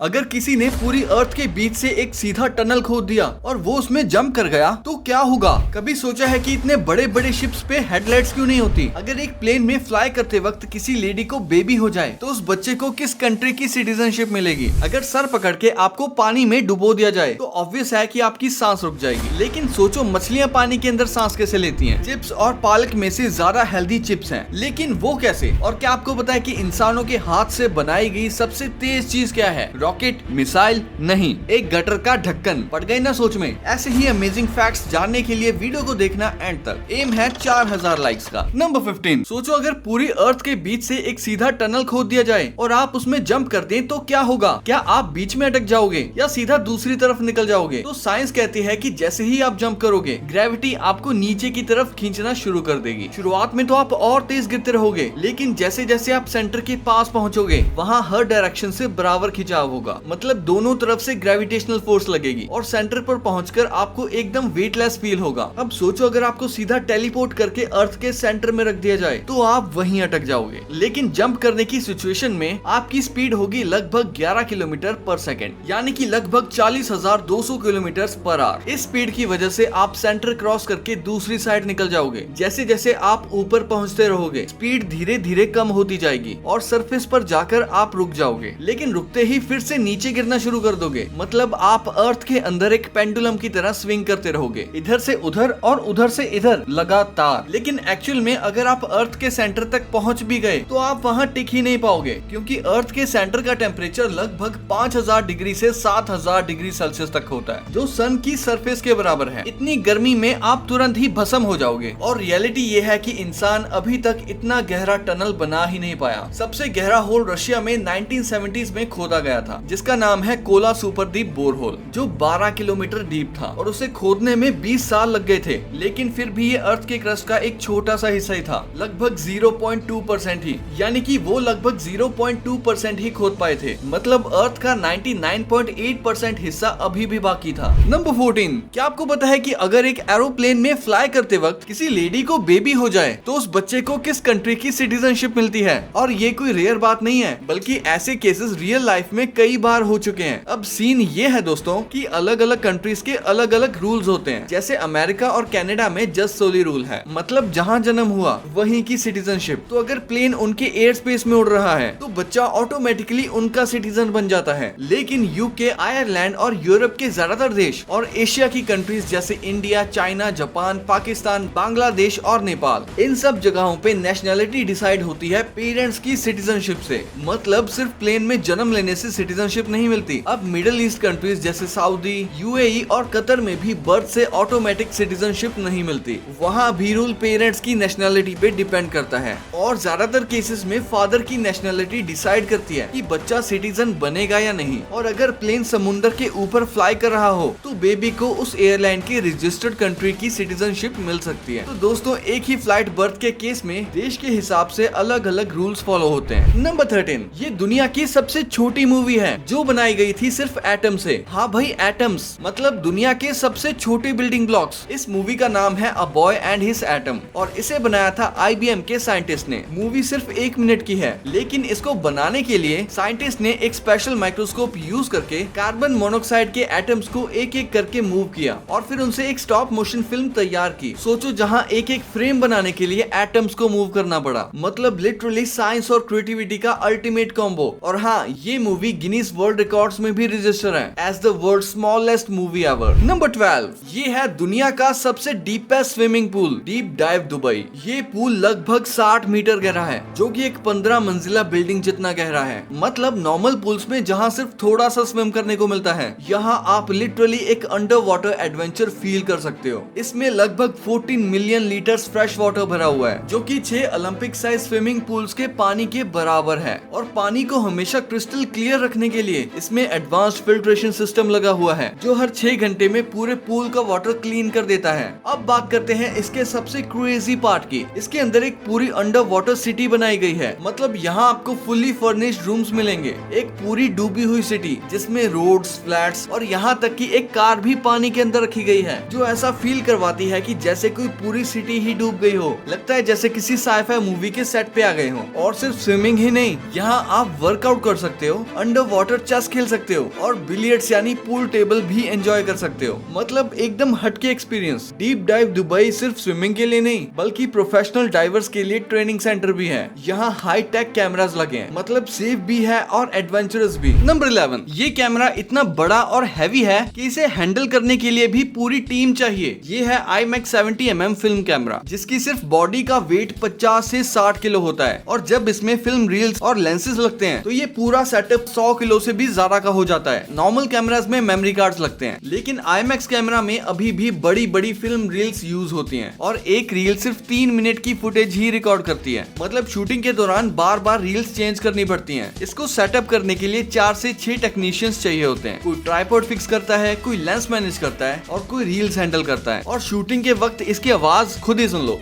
अगर किसी ने पूरी अर्थ के बीच से एक सीधा टनल खोद दिया और वो उसमें जंप कर गया तो क्या होगा? कभी सोचा है कि इतने बड़े बड़े शिप्स पे हेडलाइट्स क्यों नहीं होती? अगर एक प्लेन में फ्लाई करते वक्त किसी लेडी को बेबी हो जाए तो उस बच्चे को किस कंट्री की सिटीजनशिप मिलेगी? अगर सर पकड़ के आपको पानी में डुबो दिया जाए तो ऑब्वियस है कि आपकी सांस रुक जाएगी। लेकिन सोचो मछलियां पानी के अंदर सांस कैसे लेती हैं? चिप्स और पालक में से ज्यादा हेल्दी चिप्स हैं, लेकिन वो कैसे? और क्या आपको पता है कि इंसानों के हाथ से बनाई गई सबसे तेज चीज क्या है? रॉकेट, मिसाइल नहीं, एक गटर का ढक्कन। पड़ गई ना सोच में? ऐसे ही अमेजिंग फैक्ट्स जानने के लिए वीडियो को देखना एंड तक। एम है 4000 लाइक्स का। नंबर 15, सोचो अगर पूरी अर्थ के बीच से एक सीधा टनल खोद दिया जाए और आप उसमें जंप कर दें तो क्या होगा? क्या आप बीच में अटक जाओगे या सीधा दूसरी तरफ निकल जाओगे? तो साइंस कहती है कि जैसे ही आप जंप करोगे ग्रेविटी आपको नीचे की तरफ खींचना शुरू कर देगी। शुरुआत में तो आप और तेज गिरते रहोगे, लेकिन जैसे जैसे आप सेंटर के पास पहुंचोगे वहाँ हर डायरेक्शन से बराबर खिंचाव होगा, मतलब दोनों तरफ से ग्रेविटेशनल फोर्स लगेगी और सेंटर पर पहुंचकर आपको एकदम वेटलेस फील होगा। अब सोचो अगर आपको सीधा टेलीपोर्ट करके अर्थ के सेंटर में रख दिया जाए तो आप वहीं अटक जाओगे। लेकिन जंप करने की सिचुएशन में आपकी स्पीड होगी लगभग 11 किलोमीटर पर सेकेंड, यानी कि लगभग 40,200 किलोमीटर पर आवर। इस स्पीड की वजह से आप सेंटर क्रॉस करके दूसरी साइड निकल जाओगे। जैसे जैसे आप ऊपर पहुंचते रहोगे स्पीड धीरे धीरे कम होती जाएगी और सरफेस पर जाकर आप रुक जाओगे, लेकिन रुकते ही फिर से नीचे गिरना शुरू कर दोगे। मतलब आप अर्थ के अंदर एक पेंडुलम की तरह स्विंग करते रहोगे, इधर से उधर और उधर से इधर लगातार। लेकिन एक्चुअल में अगर आप अर्थ के सेंटर तक पहुंच भी गए तो आप वहां टिक ही नहीं पाओगे, क्योंकि अर्थ के सेंटर का टेम्परेचर लगभग 5000 डिग्री से 7000 डिग्री सेल्सियस तक होता है, जो सन की सरफेस के बराबर है। इतनी गर्मी में आप तुरंत ही भस्म हो जाओगे। और रियलिटी ये है कि इंसान अभी तक इतना गहरा टनल बना ही नहीं पाया। सबसे गहरा होल रशिया में 1970s में खोदा गया था, जिसका नाम है कोला सुपर डीप बोरहोल, जो 12 किलोमीटर डीप था और उसे खोदने में 20 साल लग गए थे। लेकिन फिर भी ये अर्थ के क्रस्ट का एक छोटा सा हिस्सा ही था, लगभग 0.2% ही, यानी कि वो लगभग 0.2% ही खोद पाए थे। मतलब अर्थ का 99.8% हिस्सा अभी भी बाकी था। नंबर 14, क्या आपको पता है कि अगर एक एरोप्लेन में फ्लाई करते वक्त किसी लेडी को बेबी हो जाए तो उस बच्चे को किस कंट्री की सिटीजनशिप मिलती है? और ये कोई रेयर बात नहीं है, बल्कि ऐसे केसेस रियल लाइफ में कई बार हो चुके हैं। अब सीन ये है दोस्तों कि अलग अलग कंट्रीज के अलग अलग रूल्स होते हैं। जैसे अमेरिका और कनाडा में जस्ट सोली रूल है, मतलब जहाँ जन्म हुआ वहीं की सिटीजनशिप। तो अगर प्लेन उनके एयर स्पेस में उड़ रहा है तो बच्चा ऑटोमेटिकली उनका सिटीजन बन जाता है। लेकिन यूके, आयरलैंड और यूरोप के ज्यादातर देश और एशिया की कंट्रीज जैसे India, China, Japan, Pakistan, Bangladesh और नेपाल, इन सब जगहों पे नेशनैलिटी डिसाइड होती है पेरेंट्स की सिटीजनशिप से। मतलब सिर्फ प्लेन में जन्म लेने से सिटीजनशिप नहीं मिलती। अब मिडिल ईस्ट कंट्रीज जैसे सऊदी, यूएई और कतर में भी बर्थ से ऑटोमेटिक सिटीजनशिप नहीं मिलती। वहाँ भी रूल पेरेंट्स की नेशनैलिटी पे डिपेंड करता है और ज्यादातर केसेस में फादर की नेशनैलिटी डिसाइड करती है कि बच्चा सिटीजन बनेगा या नहीं। और अगर प्लेन समुद्र के ऊपर फ्लाई कर रहा हो तो बेबी को उस एयरलाइन की रजिस्टर्ड कंट्री की सिटीजनशिप मिल सकती है। तो दोस्तों एक ही फ्लाइट बर्थ के केस में देश के हिसाब से अलग अलग रूल्स फॉलो होते हैं। नंबर 13, ये दुनिया की सबसे छोटी मूवी है जो बनाई गई थी सिर्फ एटम से। हाँ भाई, एटम्स, मतलब दुनिया के सबसे छोटे बिल्डिंग ब्लॉक्स। इस मूवी का नाम है a boy and his atom और इसे बनाया था IBM के साइंटिस्ट ने। मूवी सिर्फ 1 मिनट की है, लेकिन इसको बनाने के लिए साइंटिस्ट ने एक स्पेशल माइक्रोस्कोप यूज करके कार्बन मोनोऑक्साइड के एटम्स को एक एक करके मूव किया और फिर उनसे एक स्टॉप मोशन फिल्म तैयार की। सोचो जहाँ एक एक फ्रेम बनाने के लिए एटम्स को मूव करना पड़ा। मतलब लिटरली साइंस और क्रिएटिविटी का अल्टीमेट कॉम्बो। और हाँ, ये मूवी गिनीज वर्ल्ड रिकॉर्ड्स में भी रजिस्टर है as the world smallest movie ever. Number 12, ये है दुनिया का सबसे deepest swimming pool, deep dive Dubai. ये पूल लगभग 60 मीटर गहरा है, जो कि एक 15 मंजिला बिल्डिंग जितना गहरा है। मतलब नॉर्मल पूल्स में जहाँ सिर्फ थोड़ा सा स्विम करने को मिलता है, यहाँ आप लिटरली एक अंडर वाटर एडवेंचर फील कर सकते हो। इसमें लगभग 14 मिलियन लीटर्स फ्रेश वाटर भरा हुआ है, जो कि 6 ओलंपिक साइज स्विमिंग पूल्स के पानी के बराबर है। और पानी को हमेशा क्रिस्टल क्लियर रखने के लिए इसमें एडवांस्ड फिल्ट्रेशन सिस्टम लगा हुआ है, जो हर 6 घंटे में पूरे पूल का वाटर क्लीन कर देता है। अब बात करते हैं इसके सबसे क्रेजी पार्ट की। इसके अंदर एक पूरी अंडर वाटर सिटी बनाई गई है। मतलब यहाँ आपको फुल्ली फर्निश्ड रूम्स मिलेंगे, एक पूरी डूबी हुई सिटी जिसमें रोड्स, फ्लैट्स और यहाँ तक कि एक कार भी पानी के अंदर रखी गई है, जो ऐसा फील करवाती है कि जैसे कोई पूरी सिटी ही डूब गई हो। लगता है जैसे किसी साइफाई मूवी के सेट पे आ गए हो। और सिर्फ स्विमिंग ही नहीं, यहाँ आप वर्कआउट कर सकते हो, अंडर वाटर चेस खेल सकते हो और बिलियर्ड्स यानी पूल टेबल भी एंजॉय कर सकते हो। मतलब एकदम हटके एक्सपीरियंस। डीप डाइव दुबई सिर्फ स्विमिंग के लिए नहीं बल्कि प्रोफेशनल डाइवर्स के लिए ट्रेनिंग सेंटर भी है। यहाँ हाई टेक कैमरास लगे हैं, मतलब सेफ भी है और एडवेंचरस भी। नंबर 11, ये कैमरा इतना बड़ा और हैवी है कि इसे हैंडल करने के लिए भी पूरी टीम चाहिए। ये है IMAX 70mm फिल्म कैमरा, जिसकी सिर्फ बॉडी का वेट 50 से 60 किलो होता है और जब इसमें फिल्म रील्स और लेंसेज लगते हैं तो ये पूरा सेटअप 100 किलो से भी ज्यादा का हो जाता है। नॉर्मल कैमरास में मेमोरी कार्ड्स लगते हैं, लेकिन IMAX कैमरा में अभी भी बड़ी बड़ी फिल्म रील्स यूज होती हैं और एक रील सिर्फ 3 मिनट की फुटेज ही रिकॉर्ड करती है। मतलब शूटिंग के दौरान बार बार रील्स चेंज करनी पड़ती हैं। इसको सेटअप करने के लिए 4 से 6 टेक्नीशियंस चाहिए होते हैं। कोई ट्राइपॉड फिक्स करता है, कोई लेंस मैनेज करता है और कोई रील्स हैंडल करता है। और शूटिंग के वक्त इसकी आवाज खुद ही सुन लो।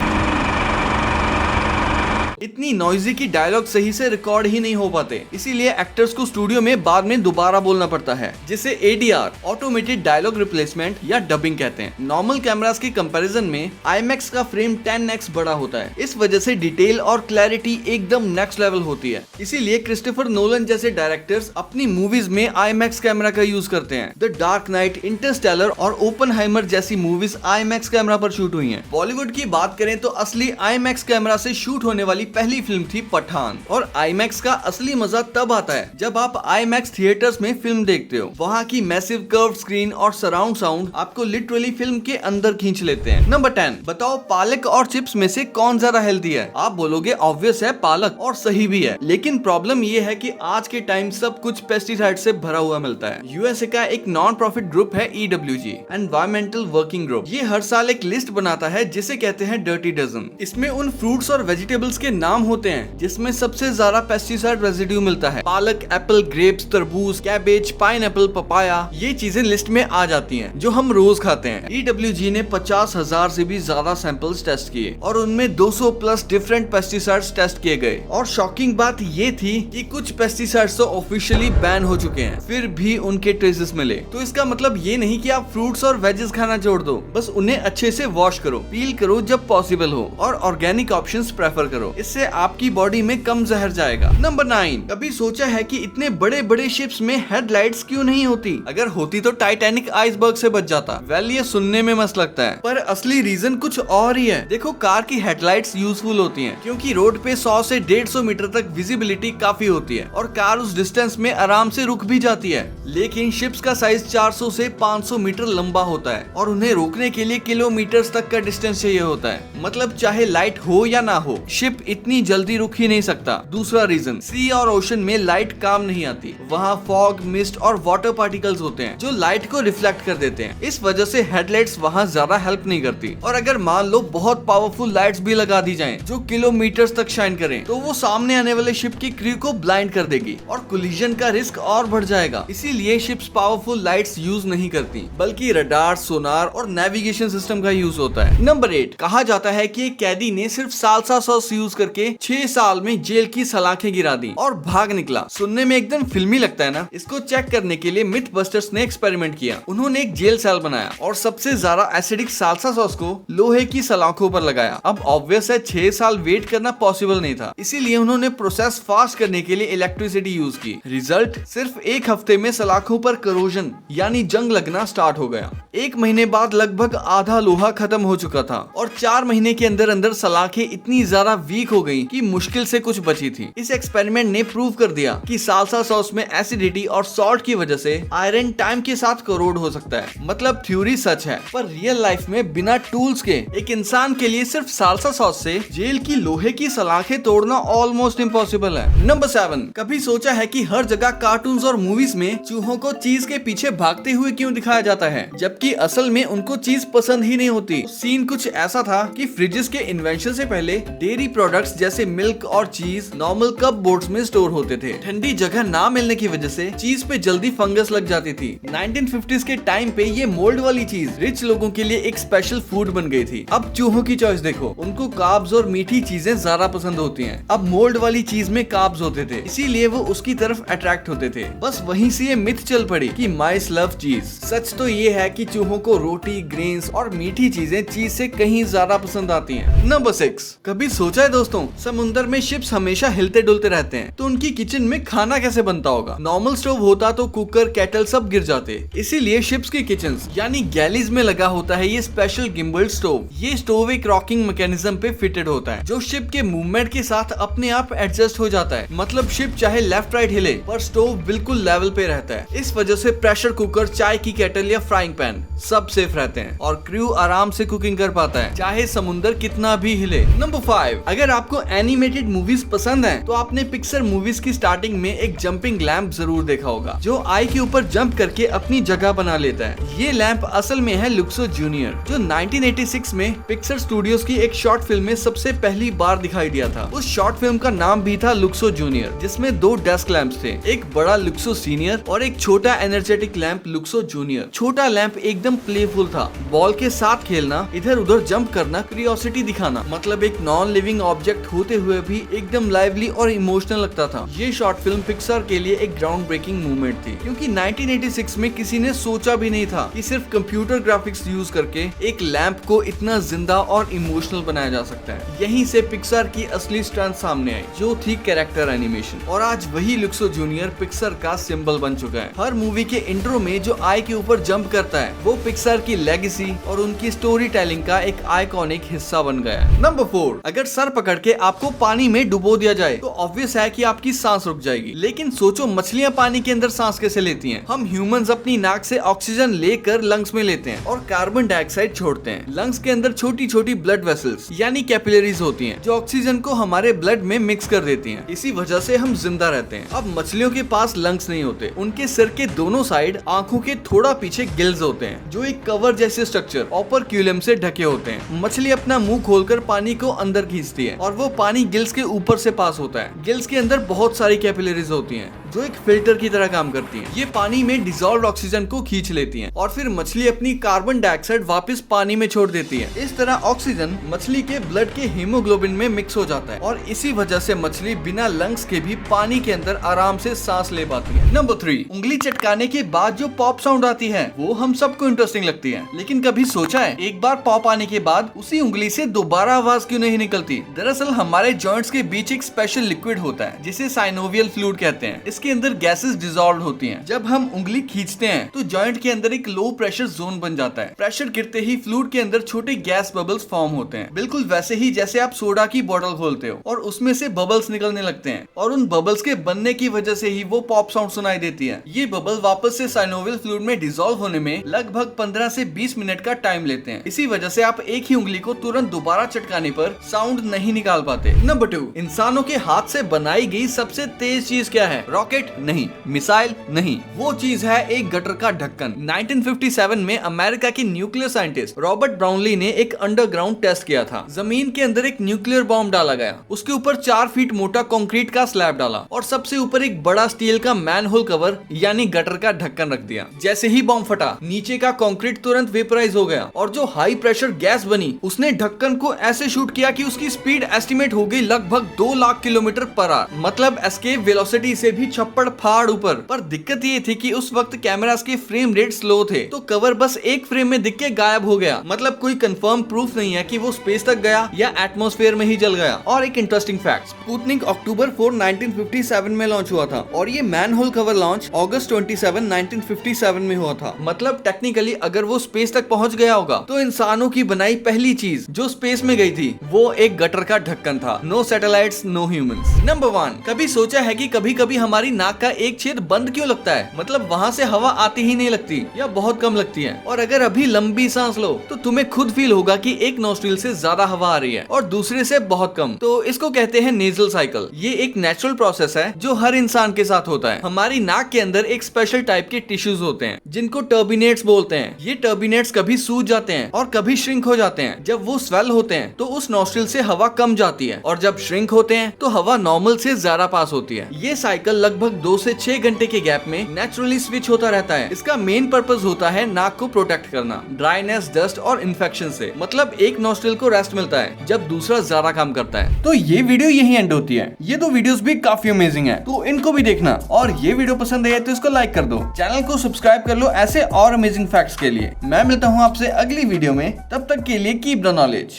इतनी नॉइजी की डायलॉग सही से रिकॉर्ड ही नहीं हो पाते, इसीलिए एक्टर्स को स्टूडियो में बाद में दोबारा बोलना पड़ता है, जिसे ADR ऑटोमेटेड डायलॉग रिप्लेसमेंट या डबिंग कहते हैं। नॉर्मल कैमरास के कंपैरिजन में IMAX का फ्रेम 10x बड़ा होता है। इस वजह से डिटेल और क्लैरिटी एकदम नेक्स्ट लेवल होती है। इसीलिए क्रिस्टोफर नोलन जैसे डायरेक्टर्स अपनी मूवीज में IMAX कैमरा का यूज करते हैं। द डार्क नाइट, इंटरस्टेलर और ओपनहाइमर जैसी मूवीज IMAX कैमरा पर शूट हुई हैं। बॉलीवुड की बात करें तो असली IMAX कैमरा से शूट होने वाली पहली फिल्म थी पठान। और IMAX का असली मजा तब आता है जब आप IMAX थिएटर्स में फिल्म देखते हो। वहाँ की मैसिव कर्व स्क्रीन और सराउंड साउंड आपको लिटरली फिल्म के अंदर खींच लेते हैं। नंबर 10, बताओ पालक और चिप्स में से कौन ज्यादा हेल्दी है? आप बोलोगे ऑब्वियस है पालक, और सही भी है, लेकिन प्रॉब्लम ये है कि आज के टाइम सब कुछ पेस्टिसाइड से भरा हुआ मिलता है। USA का एक नॉन प्रॉफिट ग्रुप है EWG, एनवायरमेंटल वर्किंग ग्रुप। ये हर साल एक लिस्ट बनाता है जिसे कहते हैं डर्टी डजन। इसमें उन फ्रूट्स और वेजिटेबल्स के नाम होते हैं जिसमें सबसे ज्यादा पेस्टिसाइड रेजिड्यू मिलता है। पालक, एप्पल, ग्रेप्स, तरबूज, कैबेज, पाइनएप्पल, पपाया, ये चीजें लिस्ट में आ जाती हैं जो हम रोज खाते हैं। EWG ने 50,000 से भी ज्यादा सैंपल्स टेस्ट किए और उनमें 200 प्लस डिफरेंट पेस्टिसाइड्स टेस्ट किए गए। और शॉकिंग बात ये थी कि कुछ पेस्टिसाइड्स तो ऑफिशियली बैन हो चुके हैं, फिर भी उनके ट्रेसेस मिले। तो इसका मतलब ये नहीं कि आप फ्रूट्स और वेजेस खाना छोड़ दो, बस उन्हें अच्छे से वॉश करो, पील करो जब पॉसिबल हो और ऑर्गेनिक ऑप्शंस प्रेफर करो। इससे आपकी बॉडी में कम जहर जाएगा। नंबर 9, कभी सोचा है कि इतने बड़े बड़े शिप्स में हेडलाइट्स क्यों नहीं होती? अगर होती तो टाइटैनिक आइसबर्ग से बच जाता। वेल, ये सुनने में मस्त लगता है, पर असली रीजन कुछ और ही है। देखो, कार की हेडलाइट्स यूजफुल होती हैं क्योंकि रोड पे 100 से 150 मीटर तक विजिबिलिटी काफी होती है और कार उस डिस्टेंस में आराम से रुक भी जाती है। लेकिन शिप्स का साइज 400 से 500 मीटर लंबा होता है और उन्हें रोकने के लिए किलोमीटर्स तक का डिस्टेंस चाहिए होता है। मतलब चाहे लाइट हो या ना हो, शिप इतनी जल्दी रुक ही नहीं सकता। दूसरा रीजन, सी और ओशन में लाइट काम नहीं आती। वहाँ फॉग, मिस्ट और वाटर पार्टिकल्स होते हैं जो लाइट को रिफ्लेक्ट कर देते हैं। इस वजह से हेडलाइट्स वहाँ ज्यादा हेल्प नहीं करती। और अगर मान लो बहुत पावरफुल लाइट्स भी लगा दी जाएं जो किलोमीटर्स तक शाइन करें, तो वो सामने आने वाले शिप की क्रू को ब्लाइंड कर देगी और कोलिजन का रिस्क और बढ़ जाएगा। इसीलिए शिप्स पावरफुल लाइट्स यूज नहीं करती, बल्कि रडार, सोनार और नेविगेशन सिस्टम का यूज होता है। नंबर 8, कहा जाता है कि एक कैदी ने सिर्फ साल्सा सॉस यूज करके 6 साल में जेल की सलाखें गिरा दी और भाग निकला। सुनने में एकदम फिल्मी लगता है ना? इसको चेक करने के लिए मिथ बस्टर्स ने एक्सपेरिमेंट किया। उन्होंने एक जेल सेल बनाया और सबसे ज्यादा एसिडिक साल्सा सॉस को लोहे की सलाखों पर लगाया। अब ऑब्वियस है 6 साल वेट करना पॉसिबल नहीं था, इसीलिए उन्होंने प्रोसेस फास्ट करने के लिए इलेक्ट्रिसिटी यूज की। रिजल्ट, सिर्फ 1 हफ्ते में सलाखों पर करोजन यानी जंग लगना स्टार्ट हो गया। 1 महीने बाद लगभग आधा लोहा खत्म हो चुका था और 4 महीने के अंदर अंदर सलाखें इतनी ज्यादा वीक हो गई कि मुश्किल से कुछ बची थी। इस एक्सपेरिमेंट ने प्रूव कर दिया कि साल्सा सॉस में एसिडिटी और सॉल्ट की वजह से आयरन टाइम के साथ करोड हो सकता है। मतलब थ्योरी सच है, पर रियल लाइफ में बिना टूल्स के एक इंसान के लिए सिर्फ साल्सा सॉस से जेल की लोहे की सलाखें तोड़ना ऑलमोस्ट इम्पॉसिबल है। नंबर 7, कभी सोचा है कि हर जगह कार्टून्स और मूवीज में चूहों को चीज के पीछे भागते हुए क्यों दिखाया जाता है, जबकि असल में उनको चीज पसंद ही नहीं होती। सीन कुछ ऐसा था कि फ्रिजेस के इन्वेंशन से पहले डेयरी प्रोडक्ट्स जैसे मिल्क और चीज नॉर्मल कप बोर्ड्स में स्टोर होते थे। ठंडी जगह ना मिलने की वजह से चीज पे जल्दी फंगस लग जाती थी। 1950s के टाइम पे ये मोल्ड वाली चीज रिच लोगों के लिए एक स्पेशल फूड बन गई थी। अब चूहों की चॉइस देखो, उनको कार्ब्स और मीठी चीजें ज्यादा पसंद होती हैं। अब मोल्ड वाली चीज में कार्ब्स होते थे, इसीलिए वो उसकी तरफ अट्रैक्ट होते थे। बस वहीं से ये मिथ चल पड़ी कि माइस लव चीज। सच तो ये है कि चूहों को रोटी, ग्रेन्स और मीठी चीजें चीज से कहीं ज्यादा पसंद आती हैं। नंबर 6, कभी सोचा है दोस्तों समुद्र में शिप्स हमेशा हिलते डुलते रहते हैं, तो उनकी किचन में खाना कैसे बनता होगा? नॉर्मल स्टोव होता तो कुकर, केटल सब गिर जाते। इसीलिए शिप्स की किचन्स यानी गैलीज में लगा होता है ये स्पेशल गिम्बल्ड स्टोव। ये स्टोव एक रॉकिंग मैकेनिज्म पे फिटेड होता है जो शिप के मूवमेंट के साथ अपने आप एडजस्ट हो जाता है। मतलब शिप चाहे लेफ्ट राइट हिले पर स्टोव बिल्कुल लेवल पे रहता है। इस वजह से प्रेशर कुकर, चाय की केटल या फ्राइंग पैन सब सेफ रहते हैं और क्रू आराम से कुकिंग कर पाता है चाहे समुद्र कितना भी हिले। नंबर 5, अगर आपको एनिमेटेड मूवीज पसंद है तो आपने पिक्सर मूवीज की स्टार्टिंग में एक जंपिंग लैंप जरूर देखा होगा जो आई के ऊपर जंप करके अपनी जगह बना लेता है। ये लैंप असल में है लुक्सो जूनियर जो 1986 में पिक्सर स्टूडियोज की एक शॉर्ट फिल्म में सबसे पहली बार दिखाई दिया था। उस शॉर्ट फिल्म का नाम भी था लुक्सो जूनियर जिसमें 2 डेस्क लैंप्स थे, एक बड़ा लुक्सो सीनियर और एक छोटा एनर्जेटिक लैंप लुक्सो जूनियर। छोटा लैंप एकदम प्लेफुल था, बॉल के साथ खेलना, इधर उधर जंप करना, क्यूरियोसिटी दिखाना, मतलब एक नॉन लिविंग ऑब्जेक्ट होते हुए भी एकदम लाइवली और इमोशनल लगता था। ये शॉर्ट फिल्म पिक्सर के लिए एक ग्राउंड ब्रेकिंग मूवमेंट थी क्योंकि 1986 में किसी ने सोचा भी नहीं था कि सिर्फ कंप्यूटर ग्राफिक्स यूज करके एक लैंप को इतना जिंदा और इमोशनल बनाया जा सकता है। यहीं से पिक्सर की असली स्ट्रेंथ सामने आई जो थी कैरेक्टर एनिमेशन, और आज वही लुक्सो जूनियर पिक्सर का सिंबल बन चुका है। हर मूवी के इंट्रो में जो आई के ऊपर जंप करता है वो पिक्सर की लेगेसी और उनकी स्टोरी टेलिंग का एक आइकॉनिक हिस्सा बन गया है। नंबर 4, अगर सर पकड़ के आपको पानी में डुबो दिया जाए तो ऑब्वियस है कि आपकी सांस रुक जाएगी। लेकिन सोचो मछलियां पानी के अंदर सांस कैसे लेती हैं? हम ह्यूमंस अपनी नाक से ऑक्सीजन लेकर लंग्स में लेते हैं और कार्बन डाइऑक्साइड छोड़ते हैं। लंग्स के अंदर छोटी छोटी ब्लड वेसल्स यानी कैपिलरीज होती हैं जो ऑक्सीजन को हमारे ब्लड में मिक्स कर देती हैं। इसी वजह से हम जिंदा रहते हैं। अब मछलियों के पास लंग्स नहीं होते, उनके सिर के दोनों साइड आंखों के थोड़ा पीछे गिल्स होते हैं जो एक कवर जैसे स्ट्रक्चर ओपर्क्यूलम से ढके होते हैं। मछली अपना मुंह खोलकर पानी को अंदर खींचती है और वो पानी गिल्स के ऊपर से पास होता है। गिल्स के अंदर बहुत सारी कैपिलरीज होती हैं जो एक फिल्टर की तरह काम करती हैं। ये पानी में डिसॉल्व्ड ऑक्सीजन को खींच लेती हैं और फिर मछली अपनी कार्बन डाइऑक्साइड वापस पानी में छोड़ देती है। इस तरह ऑक्सीजन मछली के ब्लड के हीमोग्लोबिन में मिक्स हो जाता है और इसी वजह से मछली बिना लंग्स के भी पानी के अंदर आराम से सांस ले पाती है। नंबर 3, उंगली चटकाने के बाद जो पॉप साउंड आती है वो हम सबको इंटरेस्टिंग लगती है, लेकिन कभी सोचा है एक बार पॉप आने के बाद उसी उंगली से दोबारा आवाज क्यों नहीं निकलती? दरअसल हमारे जॉइंट्स के बीच एक स्पेशल लिक्विड होता है जिसे साइनोवियल फ्लूइड कहते हैं। इसके अंदर गैसेस डिसॉल्व होती हैं। जब हम उंगली खींचते हैं तो जॉइंट के अंदर एक लो प्रेशर जोन बन जाता है। प्रेशर गिरते ही फ्लूइड के अंदर छोटे गैस बबल्स फॉर्म होते हैं, बिल्कुल वैसे ही जैसे आप सोडा की बोतल खोलते हो और उसमें से बबल्स निकलने लगते हैं और उन बबल्स के बनने की वजह से ही वो पॉप साउंड सुनाई देती है। ये बबल वापस से साइनोवियल फ्लूइड में डिसॉल्व होने में लगभग 15 से 20 मिनट का टाइम लेते हैं। इसी वजह से आप एक ही उंगली को तुरंत दोबारा चटकाने पर साउंड नहीं निकाल पाते। नंबर 2, इंसानों के हाथ से बनाई गई सबसे तेज चीज क्या है? रॉकेट नहीं, मिसाइल नहीं, वो चीज है एक गटर का ढक्कन। 1957 में अमेरिका के न्यूक्लियर साइंटिस्ट रॉबर्ट ब्राउनली ने एक अंडरग्राउंड टेस्ट किया था। जमीन के अंदर एक न्यूक्लियर बॉम्ब डाला गया, उसके ऊपर 4 फीट मोटा कंक्रीट का स्लैब डाला और सबसे ऊपर एक बड़ा स्टील का मैनहोल कवर यानी गटर का ढक्कन रख दिया। जैसे ही बॉम्ब फटा नीचे का कंक्रीट तुरंत वेपराइज हो गया और जो हाई प्रेशर गैस बनी उसने ढक्कन को ऐसे शूट किया कि उसकी स्पीड एस्टिमेट हो गई लगभग 2 लाख किलोमीटर पर आवर, मतलब एस्केप वेलोसिटी से भी छप्पड़ फाड़ ऊपर। पर दिक्कत ये थी कि उस वक्त कैमरास के फ्रेम रेट स्लो थे तो कवर बस एक फ्रेम में दिख के गायब हो गया। मतलब कोई कंफर्म प्रूफ नहीं है कि वो स्पेस तक गया या एटमॉस्फेयर में ही जल गया। और एक इंटरेस्टिंग फैक्ट, स्पुतनिक अक्टूबर 4, 1957 में लॉन्च हुआ था और ये मैनहोल कवर लॉन्च अगस्त 27, 1957 में हुआ था। मतलब टेक्निकली अगर वो स्पेस तक पहुंच गया होगा तो इंसानों की बनाई पहली चीज जो स्पेस में गई थी वो एक गटर का ढक्कन था। No satellites, no humans. Number 1, कभी सोचा है कि कभी कभी हमारी नाक का एक छेद बंद क्यों लगता है? मतलब वहाँ से हवा आती ही नहीं लगती या बहुत कम लगती है। और अगर अभी लंबी सांस लो तो तुम्हें खुद फील होगा कि एक नोस्ट्रिल से ज्यादा हवा आ रही है और दूसरे से बहुत कम। तो इसको कहते हैं नेजल साइकिल। ये एक नेचुरल प्रोसेस है जो हर इंसान के साथ होता है। हमारी नाक के अंदर एक स्पेशल टाइप के टिश्यूज होते हैं जिनको टर्बिनेट्स बोलते हैं। ये टर्बिनेट्स कभी सूज जाते हैं और कभी श्रिंक हो जाते हैं। जब वो स्वेल होते हैं तो उस नोस्ट्रिल से हवा कम जाती है और जब श्रिंक होते हैं तो हवा नॉर्मल से ज्यादा पास होती है। ये साइकिल लगभग 2 से 6 घंटे के गैप में नेचुरली स्विच होता रहता है। इसका मेन पर्पस होता है नाक को प्रोटेक्ट करना ड्राइनेस, डस्ट और इन्फेक्शन से। मतलब एक नोस्ट्रिल को रेस्ट मिलता है जब दूसरा ज्यादा काम करता है। तो ये वीडियो यही एंड होती है। ये 2 वीडियोस भी काफी अमेजिंग है तो इनको भी देखना और ये वीडियो पसंद आए तो इसको लाइक कर दो, चैनल को सब्सक्राइब कर लो ऐसे और अमेजिंग फैक्ट्स के लिए। मैं मिलता हूँ आपसे अगली वीडियो में, तब तक के लिए कीप द नॉलेज।